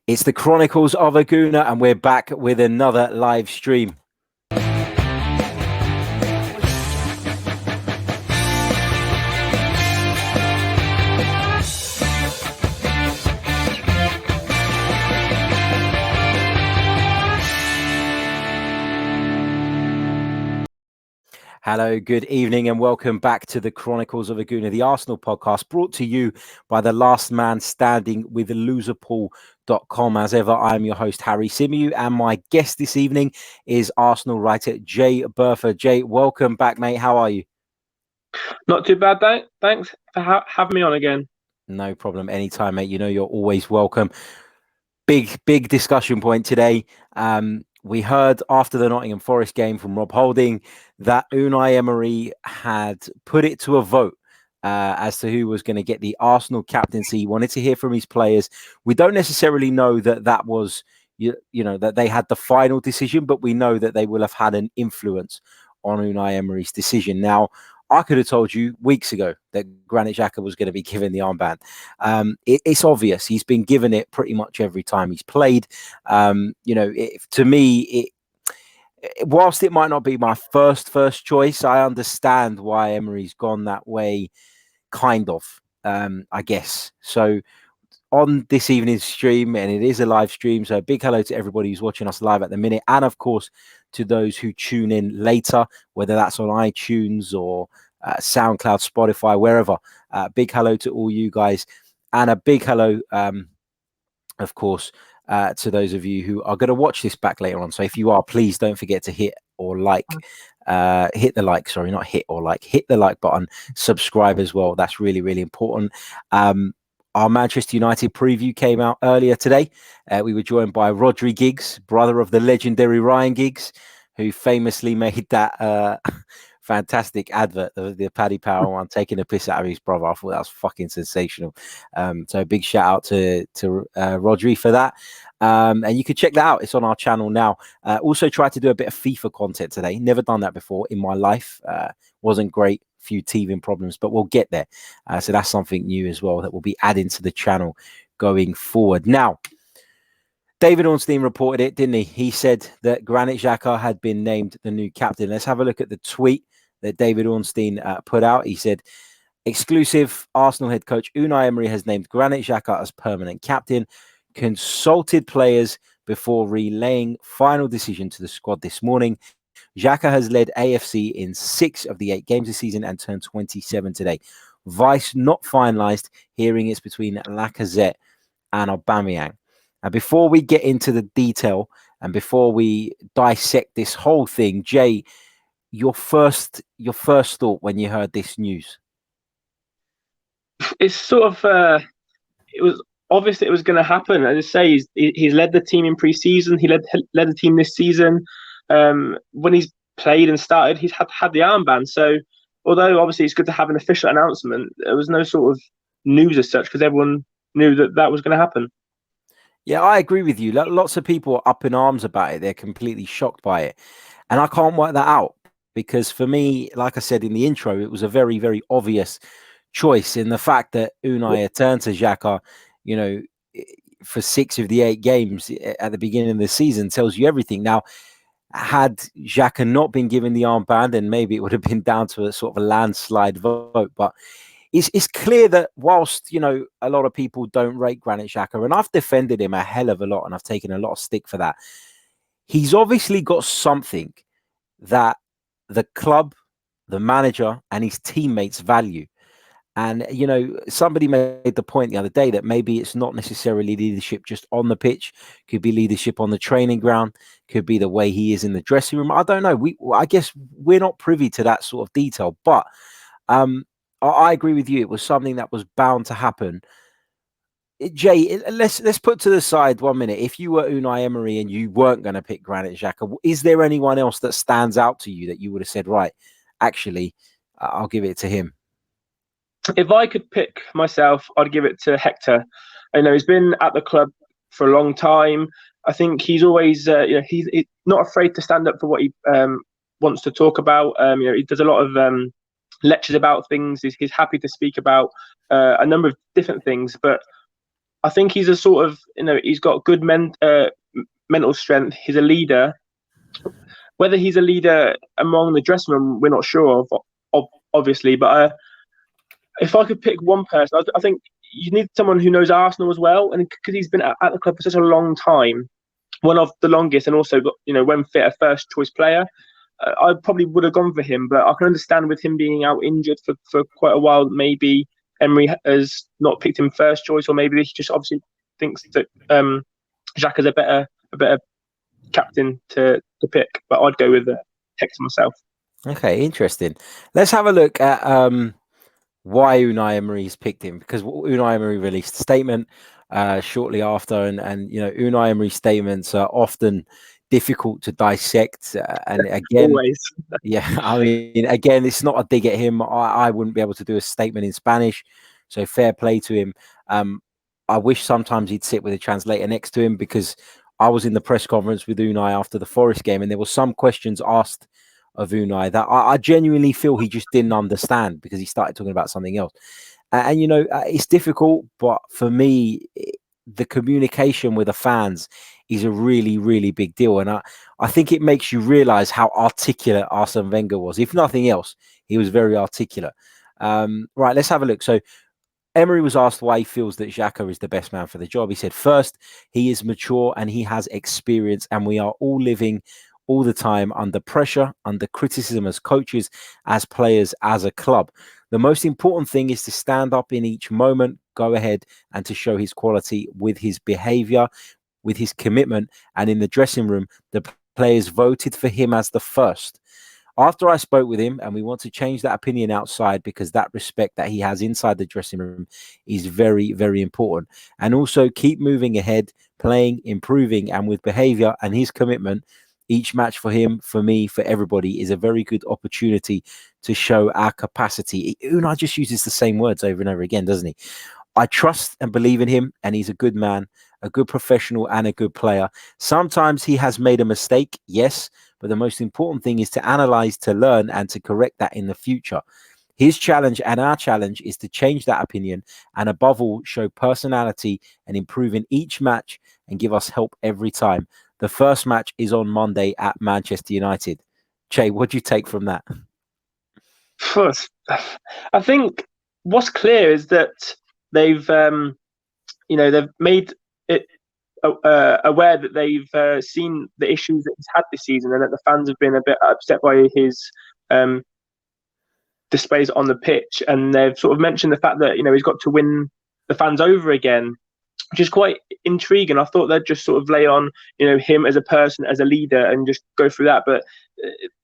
It's the Chronicles of a Gooner, and we're back with another live stream. Hello, good evening, and welcome back to the Chronicles of a Gooner, the Arsenal podcast, brought to you by the last man standing with loserpool.com. As ever, I'm your host, Harry Symeou, and my guest this evening is Arsenal writer Jay Bayford. Jay, welcome back, mate. How are you? Not too bad, thanks for having me on again. No problem. Anytime, mate. You know you're always welcome. Big discussion point today. We heard after the Nottingham Forest game from Rob Holding that Unai Emery had put it to a vote as to who was going to get the Arsenal captaincy. He wanted to hear from his players. We don't necessarily know that was, that they had the final decision, but we know that they will have had an influence on Unai Emery's decision. Now, I could have told you weeks ago that Granit Xhaka was going to be given the armband. It's obvious. He's been given it pretty much every time he's played. To me, whilst it might not be my first choice, I understand why Emery's gone that way, kind of, I guess. So on this evening's stream, and it is a live stream, so a big hello to everybody who's watching us live at the minute, and of course to those who tune in later, whether that's on iTunes or SoundCloud, Spotify, wherever. Big hello to all you guys, and a big hello, of course, to those of you who are going to watch this back later on. So if you are, please don't forget to hit the like button, subscribe as well. That's really, really important. Our Manchester United preview came out earlier today. We were joined by Rodri Giggs, brother of the legendary Ryan Giggs, who famously made that fantastic advert, the Paddy Power one, taking a piss out of his brother. I thought that was fucking sensational. So a big shout out to Rodri for that. And you can check that out. It's on our channel now. Also tried to do a bit of FIFA content today. Never done that before in my life. Wasn't great. Few teething problems, but we'll get there. So that's something new as well that we'll be adding to the channel going forward. Now, David Ornstein reported it, didn't he? He said that Granit Xhaka had been named the new captain. Let's have a look at the tweet that David Ornstein put out. He said, exclusive, Arsenal head coach Unai Emery has named Granit Xhaka as permanent captain, consulted players before relaying final decision to the squad this morning. Xhaka has led AFC in 6 of the 8 games this season and turned 27 today. Vice not finalised. Hearing it's between Lacazette and Aubameyang. And before we get into the detail and before we dissect this whole thing, Jay, your first thought when you heard this news? It's sort of it was obvious that it was going to happen. As I say, he's led the team in pre-season. He led the team this season. When he's played and started, he's had the armband. So although obviously it's good to have an official announcement, there was no sort of news as such because everyone knew that was going to happen. Yeah, I agree with you. Lots of people are up in arms about it. They're completely shocked by it. And I can't work that out because for me, like I said in the intro, it was a very, very obvious choice in the fact that Unai had turned to Xhaka, for 6 of the 8 games at the beginning of the season tells you everything. Now, had Xhaka not been given the armband, then maybe it would have been down to a sort of a landslide vote. But it's clear that whilst, a lot of people don't rate Granit Xhaka, and I've defended him a hell of a lot and I've taken a lot of stick for that, he's obviously got something that the club, the manager and his teammates value. And, somebody made the point the other day that maybe it's not necessarily leadership just on the pitch, could be leadership on the training ground, could be the way he is in the dressing room. I don't know. I guess we're not privy to that sort of detail, but I agree with you. It was something that was bound to happen. Jay, let's put to the side 1 minute. If you were Unai Emery and you weren't going to pick Granit Xhaka, is there anyone else that stands out to you that you would have said, right, actually, I'll give it to him? If I could pick myself, I'd give it to Hector. I know he's been at the club for a long time. I think he's always, he's not afraid to stand up for what he wants to talk about. He does a lot of lectures about things. He's happy to speak about a number of different things. But I think he's a sort of, he's got good mental strength. He's a leader. Whether he's a leader among the dressing room, we're not sure of obviously. But if I could pick one person, I think you need someone who knows Arsenal as well, and because he's been at the club for such a long time, one of the longest, and also, when fit, a first choice player. I probably would have gone for him, but I can understand with him being out injured for quite a while, maybe Emery has not picked him first choice, or maybe he just obviously thinks that Xhaka's a better captain to pick. But I'd go with Hector myself. Okay, interesting. Let's have a look at why Unai Emery's picked him, because Unai Emery released a statement shortly after, and Unai Emery's statements are often difficult to dissect, and again, always. Yeah, I mean, again, it's not a dig at him. I wouldn't be able to do a statement in Spanish, so fair play to him. I wish sometimes he'd sit with a translator next to him, because I was in the press conference with Unai after the Forest game, and there were some questions asked of Unai that I genuinely feel he just didn't understand, because he started talking about something else. And it's difficult, but for me, the communication with the fans is a really, really big deal. And I think it makes you realize how articulate Arsene Wenger was. If nothing else, he was very articulate. Right, let's have a look. So Emery was asked why he feels that Xhaka is the best man for the job. He said, first, he is mature and he has experience, and we are all living all the time under pressure, under criticism as coaches, as players, as a club. The most important thing is to stand up in each moment, go ahead, and to show his quality with his behavior, with his commitment. And in the dressing room, the players voted for him as the first. After I spoke with him, and we want to change that opinion outside, because that respect that he has inside the dressing room is very, very important. And also keep moving ahead, playing, improving, and with behavior and his commitment. Each match for him, for me, for everybody is a very good opportunity to show our capacity. Unai just uses the same words over and over again, doesn't he? I trust and believe in him, and he's a good man, a good professional, and a good player. Sometimes he has made a mistake, yes, but the most important thing is to analyze, to learn, and to correct that in the future. His challenge and our challenge is to change that opinion, and above all, show personality and improve in each match and give us help every time. The first match is on Monday at Manchester United. Jay, what do you take from that? First, I think what's clear is that they've made it aware that they've seen the issues that he's had this season, and that the fans have been a bit upset by his displays on the pitch. And they've sort of mentioned the fact that he's got to win the fans over again, which is quite intriguing. I thought they'd just sort of lay on him as a person, as a leader, and just go through that. But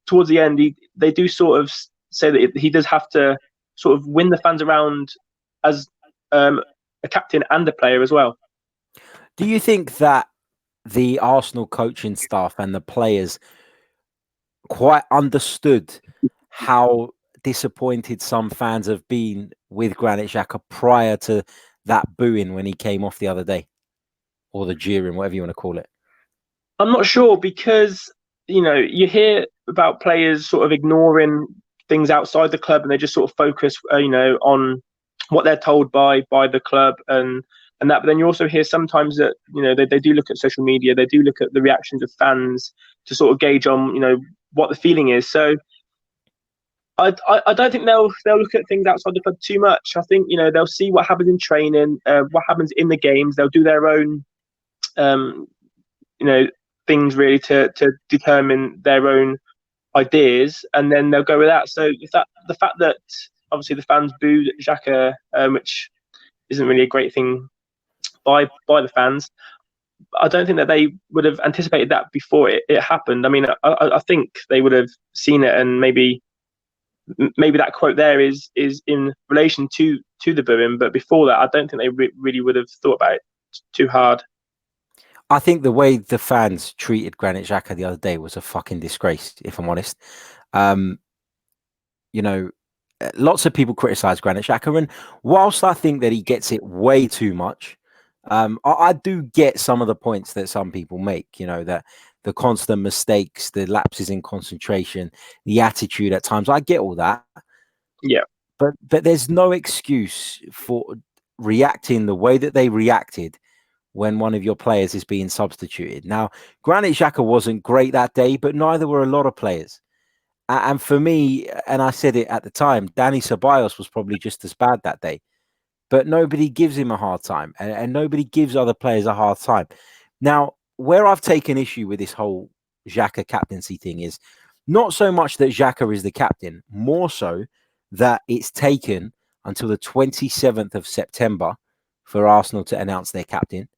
towards the end, they do sort of say that he does have to sort of win the fans around as a captain and a player as well. Do you think that the Arsenal coaching staff and the players quite understood how disappointed some fans have been with Granit Xhaka prior to that booing when he came off the other day, or the jeering, whatever you want to call it? I'm not sure, because you hear about players sort of ignoring things outside the club, and they just sort of focus on what they're told by the club and that. But then you also hear sometimes that they do look at social media, they do look at the reactions of fans to sort of gauge on what the feeling is. So I don't think they'll look at things outside the club too much. I think they'll see what happens in training, what happens in the games. They'll do their own things really to determine their own ideas, and then they'll go with that. So if the fact that obviously the fans booed Xhaka, which isn't really a great thing by the fans, I don't think that they would have anticipated that before it happened. I mean, I think they would have seen it, and maybe that quote there is in relation to the booing, but before that, I don't think they really would have thought about it too hard. I think the way the fans treated Granit Xhaka the other day was a fucking disgrace, if I'm honest. Lots of people criticize Granit Xhaka, and whilst I think that he gets it way too much, I do get some of the points that some people make, that the constant mistakes, the lapses in concentration, the attitude at times. I get all that. Yeah. But there's no excuse for reacting the way that they reacted when one of your players is being substituted. Now, Granit Xhaka wasn't great that day, but neither were a lot of players. And for me, and I said it at the time, Dani Ceballos was probably just as bad that day. But nobody gives him a hard time, and nobody gives other players a hard time. Now, where I've taken issue with this whole Xhaka captaincy thing is not so much that Xhaka is the captain, more so that it's taken until the 27th of September for Arsenal to announce their captain.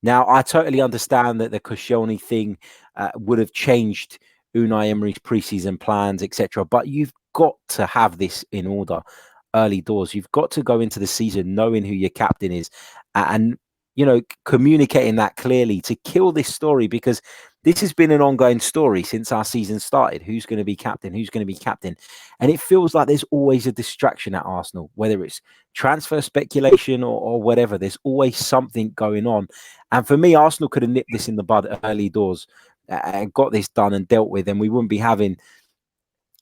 Now, I totally understand that the Koscielny thing would have changed Unai Emery's preseason plans, etc. But you've got to have this in order early doors. You've got to go into the season knowing who your captain is and, communicating that clearly to kill this story, because this has been an ongoing story since our season started. Who's going to be captain? Who's going to be captain? And it feels like there's always a distraction at Arsenal, whether it's transfer speculation or whatever. There's always something going on. And for me, Arsenal could have nipped this in the bud early doors and got this done and dealt with, and we wouldn't be having,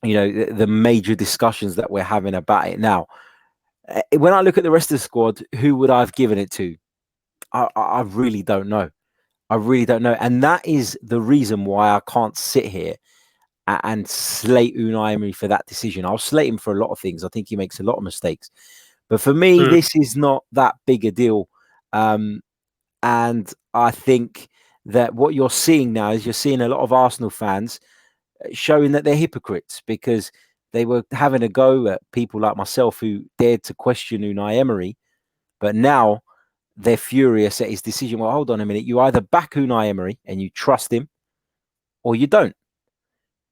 the major discussions that we're having about it now. When I look at the rest of the squad, who would I have given it to? I really don't know. I really don't know. And that is the reason why I can't sit here and slate Unai Emery for that decision. I'll slate him for a lot of things. I think he makes a lot of mistakes. But for me, this is not that big a deal. And I think that what you're seeing now is you're seeing a lot of Arsenal fans showing that they're hypocrites, because they were having a go at people like myself who dared to question Unai Emery. But now they're furious at his decision. Well, hold on a minute. You either back Unai Emery and you trust him, or you don't.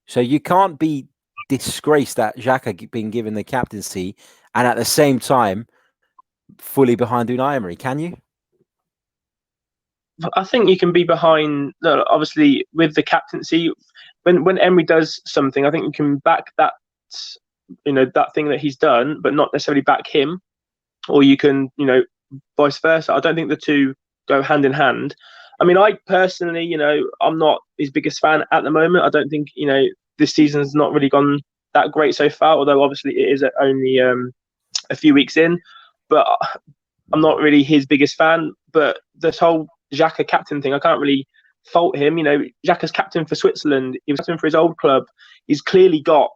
So you can't be disgraced at Xhaka being given the captaincy and at the same time fully behind Unai Emery, can you? I think you can be behind, obviously, with the captaincy. When Emery does something, I think you can back that, that thing that he's done, but not necessarily back him. Or you can, vice versa. I don't think the two go hand in hand. I mean, I personally, I'm not his biggest fan at the moment. I don't think, this season's not really gone that great so far, although obviously it is only a few weeks in. But I'm not really his biggest fan. But this whole Xhaka captain thing, I can't really fault him. Xhaka's captain for Switzerland. He was captain for his old club. He's clearly got,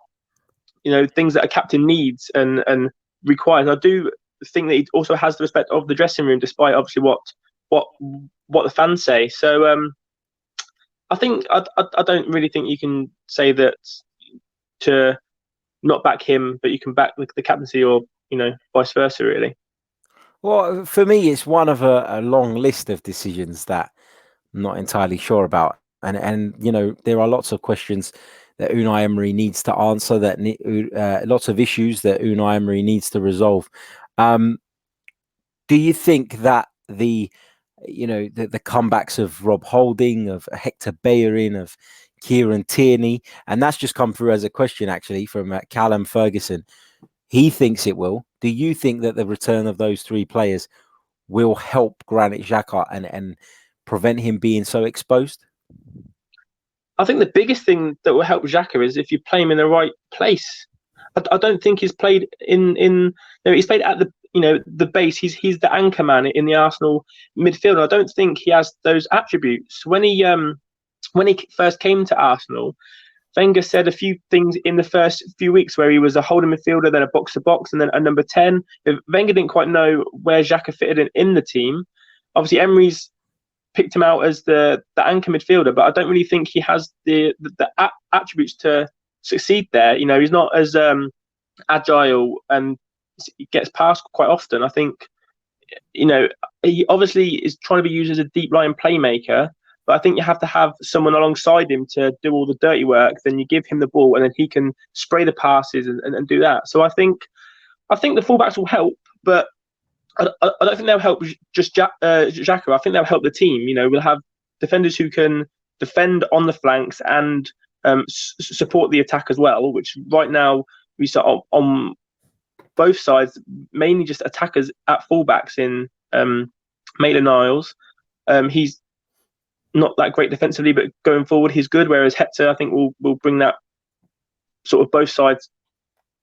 things that a captain needs and requires. I do think that he also has the respect of the dressing room, despite obviously what the fans say. So I think I don't really think you can say that to not back him, but you can back the captaincy, or vice versa, really. Well, for me, it's one of a long list of decisions that I'm not entirely sure about, and there are lots of questions that Unai Emery needs to answer, that lots of issues that Unai Emery needs to resolve. Do you think that the comebacks of Rob Holding, of Hector Bellerin, of Kieran Tierney, and that's just come through as a question actually from Callum Ferguson, he thinks it will. Do you think that the return of those three players will help Granit Xhaka and prevent him being so exposed? I think the biggest thing that will help Xhaka is if you play him in the right place. I don't think he's played he's played at the base. He's the anchor man in the Arsenal midfield. I don't think he has those attributes. When he first came to Arsenal, Wenger said a few things in the first few weeks where he was a holding midfielder, then a box-to-box, and then a number 10. Wenger didn't quite know where Xhaka fitted in the team. Obviously, Emery's picked him out as the anchor midfielder, but I don't really think he has the attributes to succeed there. He's not as agile and he gets past quite often. I think, he obviously is trying to be used as a deep line playmaker, but I think you have to have someone alongside him to do all the dirty work. Then you give him the ball and then he can spray the passes and do that. So I think the fullbacks will help, but I don't think they'll help just Xhaka. I think they'll help the team. We'll have defenders who can defend on the flanks and support the attack as well, which right now we start on both sides, mainly just attackers at fullbacks in Maitland-Niles. He's not that great defensively, but going forward he's good, whereas Hector I think will bring that sort of both sides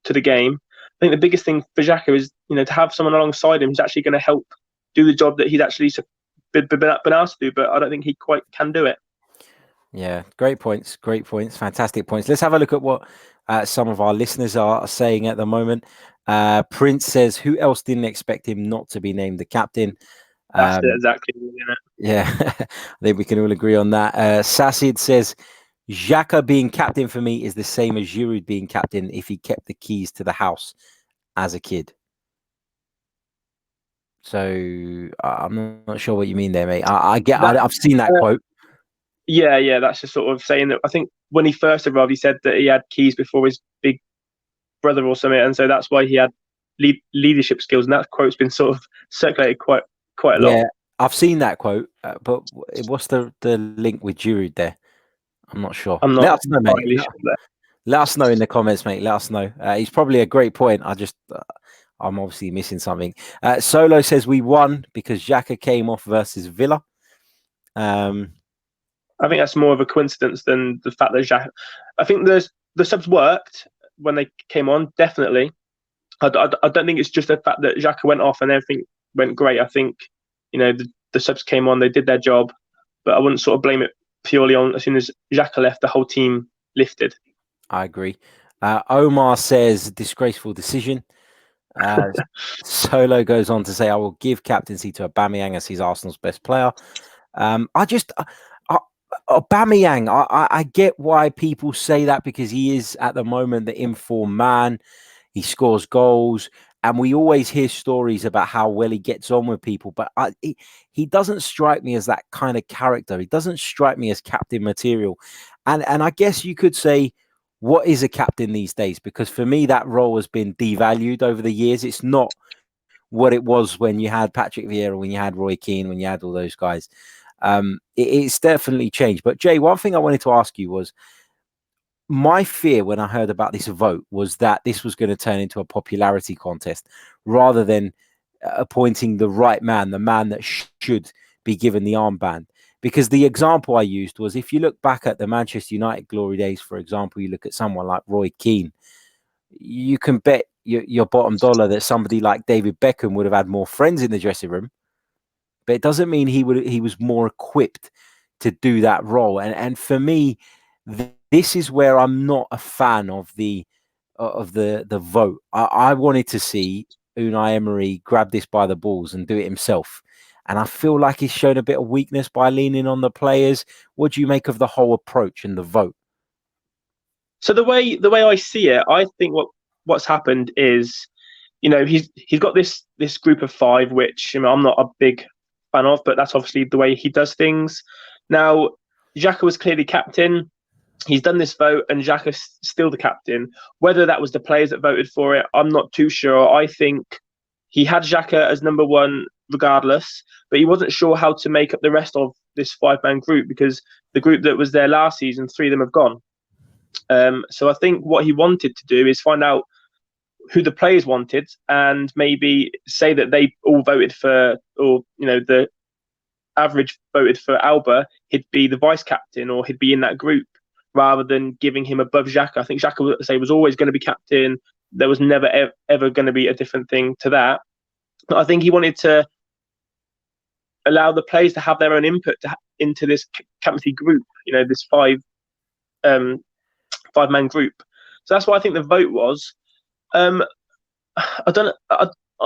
to the game. I think the biggest thing for Xhaka is to have someone alongside him who's actually going to help do the job that he's actually been asked to do. But I don't think he quite can do it. Yeah, great points, fantastic points. Let's have a look at what some of our listeners are saying at the moment. Prince says, who else didn't expect him not to be named the captain? That's it, exactly. Isn't it? Yeah, I think we can all agree on that. Sassid says, Xhaka being captain for me is the same as Giroud being captain if he kept the keys to the house as a kid. So I'm not sure what you mean there, mate. I've seen that quote. Yeah, that's just sort of saying that. I think when he first arrived, he said that he had keys before his big brother or something, and so that's why he had leadership skills. And that quote's been sort of circulated quite a lot. Yeah, I've seen that quote, but what's the link with Giroud there? I'm not sure. I'm not entirely sure there. Let us know in the comments, mate. Let us know. He's probably a great point. I'm obviously missing something. Solo says we won because Xhaka came off versus Villa. I think that's more of a coincidence than the fact that Xhaka. I think the subs worked when they came on, definitely. I don't think it's just the fact that Xhaka went off and everything went great. I think, the subs came on, they did their job, but I wouldn't sort of blame it purely on as soon as Xhaka left, the whole team lifted. I agree. Omar says disgraceful decision. Solo goes on to say, I will give captaincy to Aubameyang as he's Arsenal's best player. Aubameyang, I get why people say that because he is at the moment the informed man. He scores goals, and we always hear stories about how well he gets on with people. But he doesn't strike me as that kind of character. He doesn't strike me as captain material. And I guess you could say, what is a captain these days? Because for me, that role has been devalued over the years. It's not what it was when you had Patrick Vieira, when you had Roy Keane, when you had all those guys. It's definitely changed. But Jay, one thing I wanted to ask you was, my fear when I heard about this vote was that this was going to turn into a popularity contest rather than appointing the right man, the man that should be given the armband. Because the example I used was, if you look back at the Manchester United glory days, for example, you look at someone like Roy Keane, you can bet your bottom dollar that somebody like David Beckham would have had more friends in the dressing room. But it doesn't mean he was more equipped to do that role. And for me, this is where I'm not a fan of the vote. I wanted to see Unai Emery grab this by the balls and do it himself. And I feel like he's shown a bit of weakness by leaning on the players. What do you make of the whole approach and the vote? So the way I see it, I think what's happened is, he's got this group of five, which I'm not a big fan of, but that's obviously the way he does things. Now, Xhaka was clearly captain. He's done this vote, and Xhaka's still the captain. Whether that was the players that voted for it, I'm not too sure. I think he had Xhaka as number one regardless, but he wasn't sure how to make up the rest of this five-man group, because the group that was there last season, three of them have gone. So I think what he wanted to do is find out who the players wanted and maybe say that they all voted for, or, the average voted for Alba, he'd be the vice captain or he'd be in that group, rather than giving him above Xhaka. I think Xhaka, was always going to be captain. There was never, ever going to be a different thing to that. But I think he wanted to allow the players to have their own input into this captaincy group, this five-man group. So that's what I think the vote was. I don't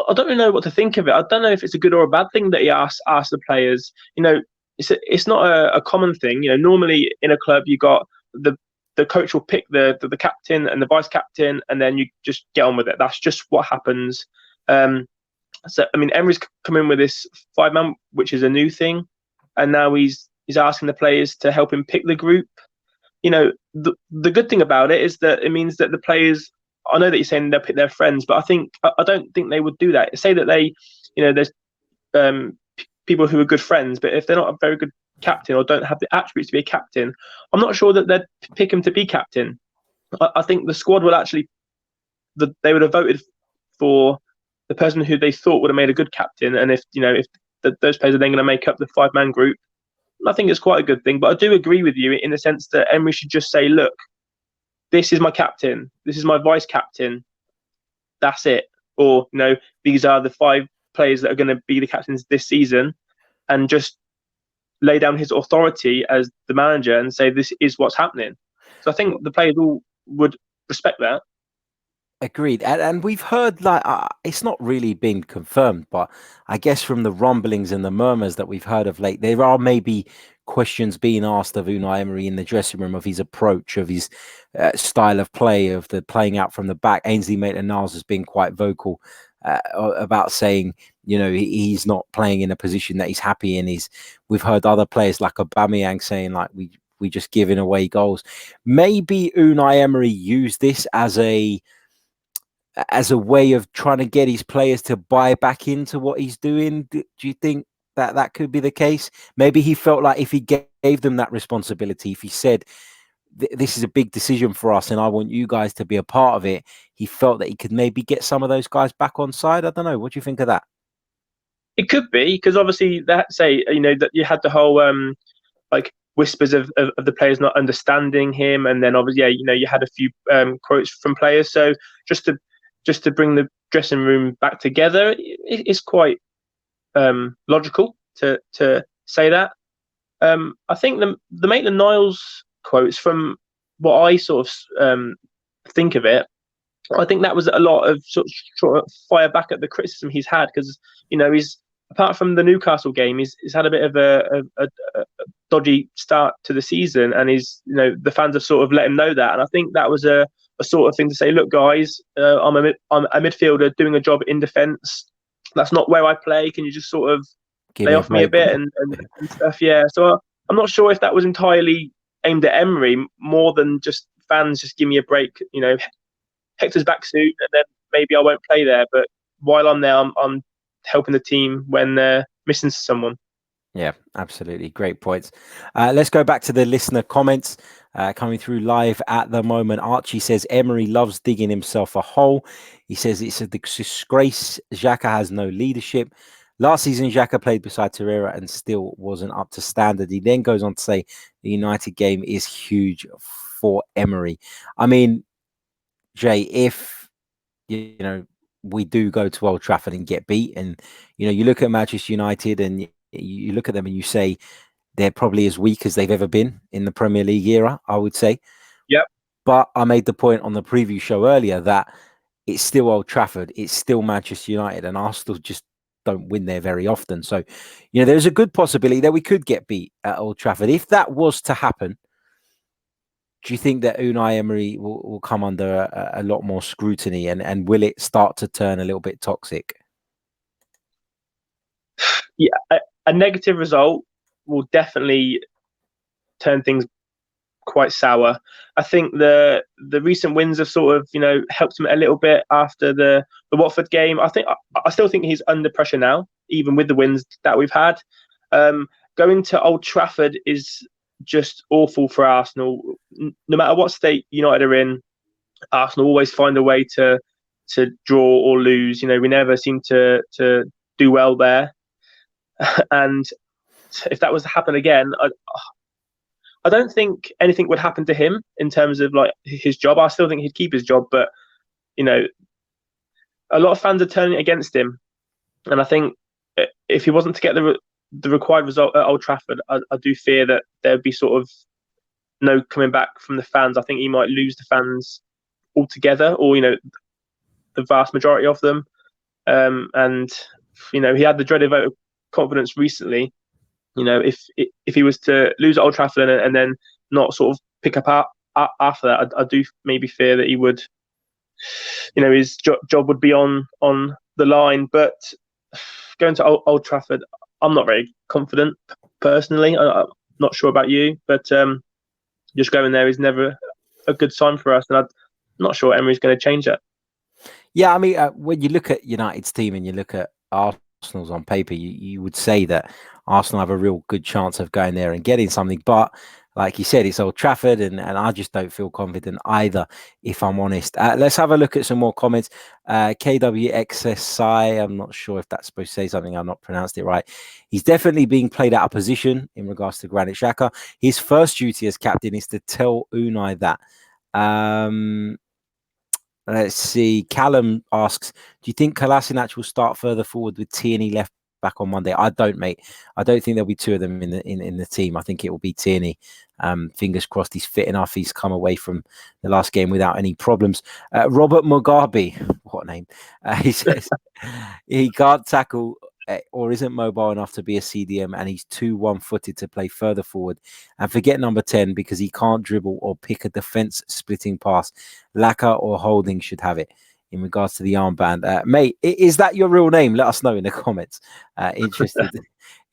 really know what to think of it. I don't know if it's a good or a bad thing that he asked the players. It's not a common thing. Normally in a club you got the coach will pick the captain and the vice captain, and then you just get on with it. That's just what happens. So Emery's come in with this five-man, which is a new thing, and now he's asking the players to help him pick the group. The good thing about it is that it means that the players, I know that you're saying they'll pick their friends, but I don't think they would do that. Say that they, there's people who are good friends, but if they're not a very good captain or don't have the attributes to be a captain, I'm not sure that they'd pick him to be captain. I think the squad will actually, they would have voted for the person who they thought would have made a good captain, and if those players are then going to make up the five-man group, I think it's quite a good thing. But I do agree with you in the sense that Emery should just say, look, this is my captain, this is my vice captain, that's it. or these are the 5 players that are going to be the captains this season, and just lay down his authority as the manager and say this is what's happening. So I think the players all would respect that. Agreed. And we've heard, like, it's not really been confirmed, but I guess from the rumblings and the murmurs that we've heard of late, there are maybe questions being asked of Unai Emery in the dressing room, of his approach, of his style of play, of the playing out from the back. Ainsley Maitland-Niles has been quite vocal about saying, he's not playing in a position that he's happy in. We've heard other players like Aubameyang saying, like, we just giving away goals. Maybe Unai Emery used this as a way of trying to get his players to buy back into what he's doing. Do you think that could be the case? Maybe he felt like if he gave them that responsibility, if he said, this is a big decision for us and I want you guys to be a part of it, he felt that he could maybe get some of those guys back on side. I don't know. What do you think of that? It could be, because obviously that that you had the whole like whispers of the players not understanding him, and then obviously you had a few quotes from players. So just to bring the dressing room back together, it's quite logical to say that. I think the Maitland-Niles quotes, from what I sort of think of it, I think that was a lot of sort of fire back at the criticism he's had, because he's, apart from the Newcastle game, he's had a bit of a dodgy start to the season, and the fans have sort of let him know that. And I think that was a sort of thing to say, look, guys, I'm a midfielder doing a job in defence. That's not where I play. Can you just sort of lay off me a bit and stuff? Yeah. So I'm not sure if that was entirely aimed at Emery, more than just fans just give me a break. Hector's back soon, and then maybe I won't play there. But while I'm there, I'm helping the team when they're missing someone. Yeah, absolutely. Great points. Let's go back to the listener comments coming through live at the moment. Archie says Emery loves digging himself a hole. He says it's a disgrace. Xhaka has no leadership. Last season, Xhaka played beside Torreira and still wasn't up to standard. He then goes on to say the United game is huge for Emery. I mean, Jay, if we do go to Old Trafford and get beat, and you look at Manchester United and you look at them and you say they're probably as weak as they've ever been in the Premier League era, I would say. Yep. But I made the point on the preview show earlier that it's still Old Trafford, it's still Manchester United, and Arsenal just don't win there very often. So, there's a good possibility that we could get beat at Old Trafford. If that was to happen, do you think that Unai Emery will come under a lot more scrutiny, and will it start to turn a little bit toxic? Yeah, a negative result will definitely turn things quite sour. I think the recent wins have sort of helped him a little bit after the Watford game. I still think he's under pressure now, even with the wins that we've had. Going to Old Trafford is just awful for Arsenal. No matter what state United are in, Arsenal always find a way to draw or lose. We never seem to do well there. And if that was to happen again, I don't think anything would happen to him in terms of like his job. I still think he'd keep his job, but a lot of fans are turning against him, and I think if he wasn't to get the required result at Old Trafford, I do fear that there'd be sort of no coming back from the fans. I think he might lose the fans altogether, or the vast majority of them. And he had the dreaded vote of confidence recently. If he was to lose at Old Trafford and then not sort of pick up after that, I do maybe fear that he would, his job would be on the line. But going to Old Trafford, I'm not very confident personally. I'm not sure about you, but just going there is never a good sign for us, and I'm not sure Emery's going to change that. Yeah, I mean, when you look at United's team and you look at Arsenal's on paper, you would say that Arsenal have a real good chance of going there and getting something. But like you said, it's Old Trafford, and I just don't feel confident either, if I'm honest. Let's have a look at some more comments. KWXSI, I'm not sure if that's supposed to say something. I've not pronounced it right. He's definitely being played out of position in regards to Granit Xhaka. His first duty as captain is to tell Unai that. Let's see. Callum asks, do you think Kolasinac will start further forward with Tierney left back on Monday? I don't, mate. I don't think there'll be two of them in the team. I think it will be Tierney. Fingers crossed he's fit enough. He's come away from the last game without any problems. Robert Mugabe, what name? He says he can't tackle or isn't mobile enough to be a CDM, and he's too one-footed to play further forward. And forget number 10 because he can't dribble or pick a defense-splitting pass. Xhaka or Holding should have it. In regards to the armband, mate, is that your real name? Let us know in the comments.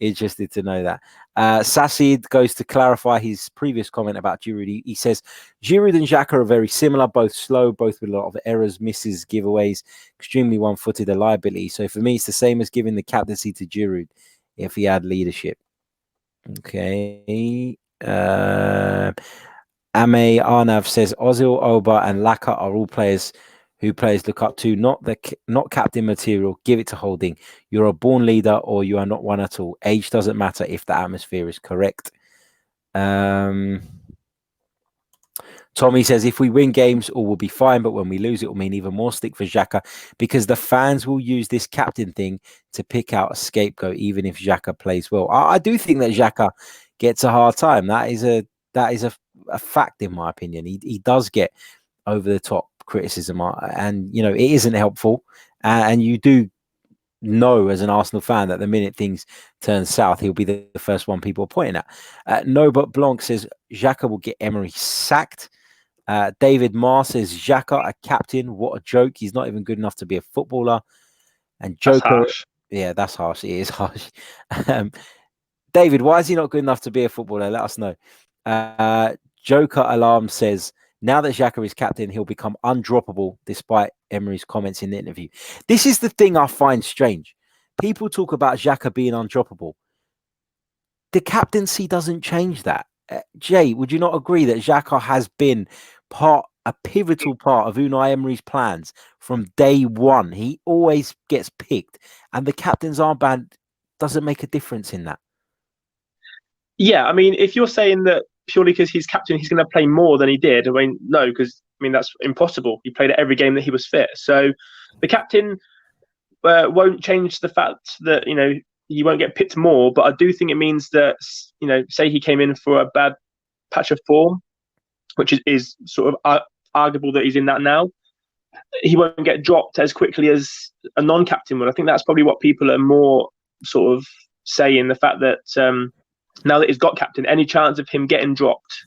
Interested to know that. Sassid goes to clarify his previous comment about Giroud. He says Giroud and Xhaka are very similar, both slow, both with a lot of errors, misses, giveaways, extremely one-footed, a liability. So for me, it's the same as giving the captaincy to Giroud if he had leadership. Okay. Ame Arnav says Ozil, Oba, and Laka are all players who players look up to, not captain material. Give it to Holding. You're a born leader or you are not one at all. Age doesn't matter if the atmosphere is correct. Tommy says if we win games, all will be fine, but when we lose, it will mean even more stick for Xhaka because the fans will use this captain thing to pick out a scapegoat, even if Xhaka plays well. I do think that Xhaka gets a hard time. That is a fact in my opinion. He does get over the top criticism, and you know it isn't helpful, and you do know as an Arsenal fan that the minute things turn south, he'll be the first one people are pointing at. No, but Blanc says Xhaka will get Emery sacked. David Marr says Xhaka a captain, what a joke, he's not even good enough to be a footballer. And Joker, yeah, that's harsh. It is harsh. David, why is he not good enough to be a footballer? Let us know. Joker Alarm says now that Xhaka is captain, he'll become undroppable despite Emery's comments in the interview. This is the thing I find strange. People talk about Xhaka being undroppable. The captaincy doesn't change that. Jay, would you not agree that Xhaka has been a pivotal part of Unai Emery's plans from day one? He always gets picked, and the captain's armband doesn't make a difference in that. Yeah, I mean, if you're saying that purely because he's captain, he's going to play more than he did. I mean, no, because that's impossible. He played at every game that he was fit. So the captain won't change the fact that he won't get picked more. But I do think it means that say he came in for a bad patch of form, which is sort of arguable that he's in that now. He won't get dropped as quickly as a non-captain would. I think that's probably what people are more sort of saying. The fact that now that he's got captain, any chance of him getting dropped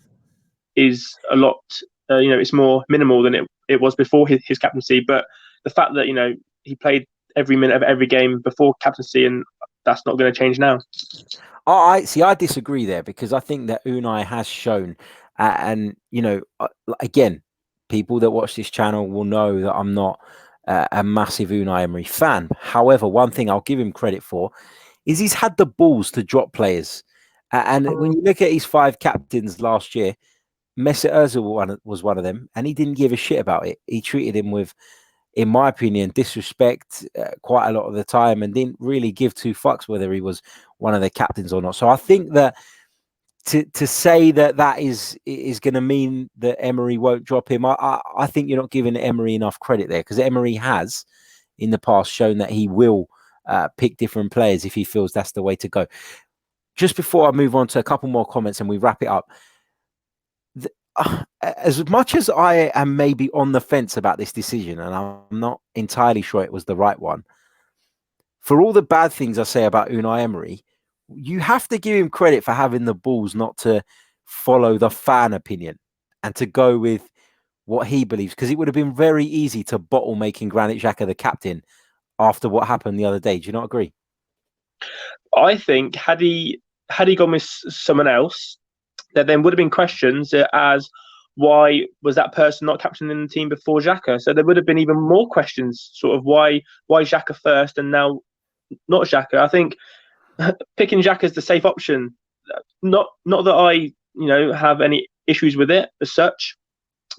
is a lot, it's more minimal than it was before his captaincy. But the fact that, he played every minute of every game before captaincy, and that's not going to change now. I disagree there because I think that Unai has shown, and, again, people that watch this channel will know that I'm not a massive Unai Emery fan. However, one thing I'll give him credit for is he's had the balls to drop players. And when you look at his 5 captains last year, Mesut Ozil was one of them, and he didn't give a shit about it. He treated him with, in my opinion, disrespect quite a lot of the time, and didn't really give 2 fucks whether he was one of the captains or not. So I think that to say that is going to mean that Emery won't drop him, I think you're not giving Emery enough credit there, because Emery has, in the past, shown that he will pick different players if he feels that's the way to go. Just before I move on to a couple more comments and we wrap it up, as much as I am maybe on the fence about this decision, and I'm not entirely sure it was the right one, for all the bad things I say about Unai Emery, you have to give him credit for having the balls not to follow the fan opinion and to go with what he believes, because it would have been very easy to bottle making Granit Xhaka the captain after what happened the other day. Do you not agree? I think had he gone with someone else, there then would have been questions as why was that person not captaining the team before Xhaka? So there would have been even more questions, sort of why Xhaka first and now not Xhaka. I think picking Xhaka as the safe option, not that I have any issues with it as such,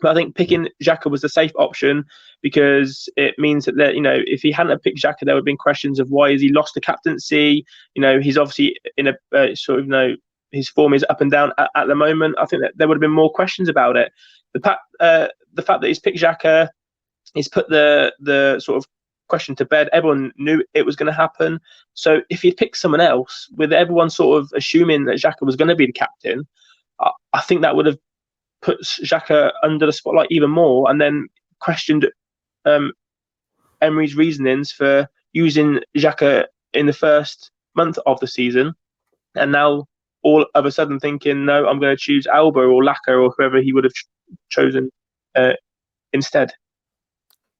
but I think picking Xhaka was the safe option because it means that if he hadn't picked Xhaka, there would have been questions of why has he lost the captaincy. He's obviously in a sort of his form is up and down at the moment. I think that there would have been more questions about it. The fact that he's picked Xhaka he's put the sort of question to bed. Everyone knew it was going to happen. So if he'd picked someone else, with everyone sort of assuming that Xhaka was going to be the captain, I think that would have put Xhaka under the spotlight even more, and then questioned Emery's reasonings for using Xhaka in the first month of the season, and now all of a sudden thinking, no, I'm going to choose Alba or Laka or whoever he would have chosen instead.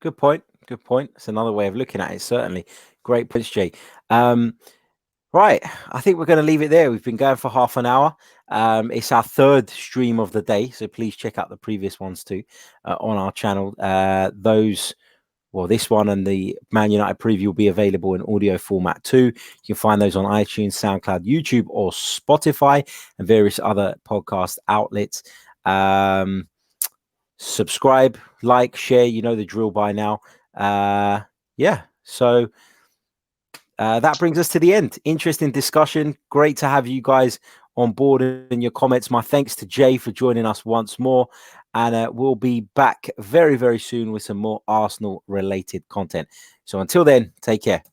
Good point. Good point. It's another way of looking at it, certainly. Great points, Jay. Right. I think we're going to leave it there. We've been going for half an hour. It's our third stream of the day, so please check out the previous ones too on our channel. This one and the Man United preview will be available in audio format too. You can find those on iTunes, SoundCloud, YouTube, or Spotify, and various other podcast outlets. Subscribe, like, share. You know the drill by now. So that brings us to the end. Interesting discussion. Great to have you guys on board in your comments. My thanks to Jay for joining us once more. And we'll be back very, very soon with some more Arsenal-related content. So until then, take care.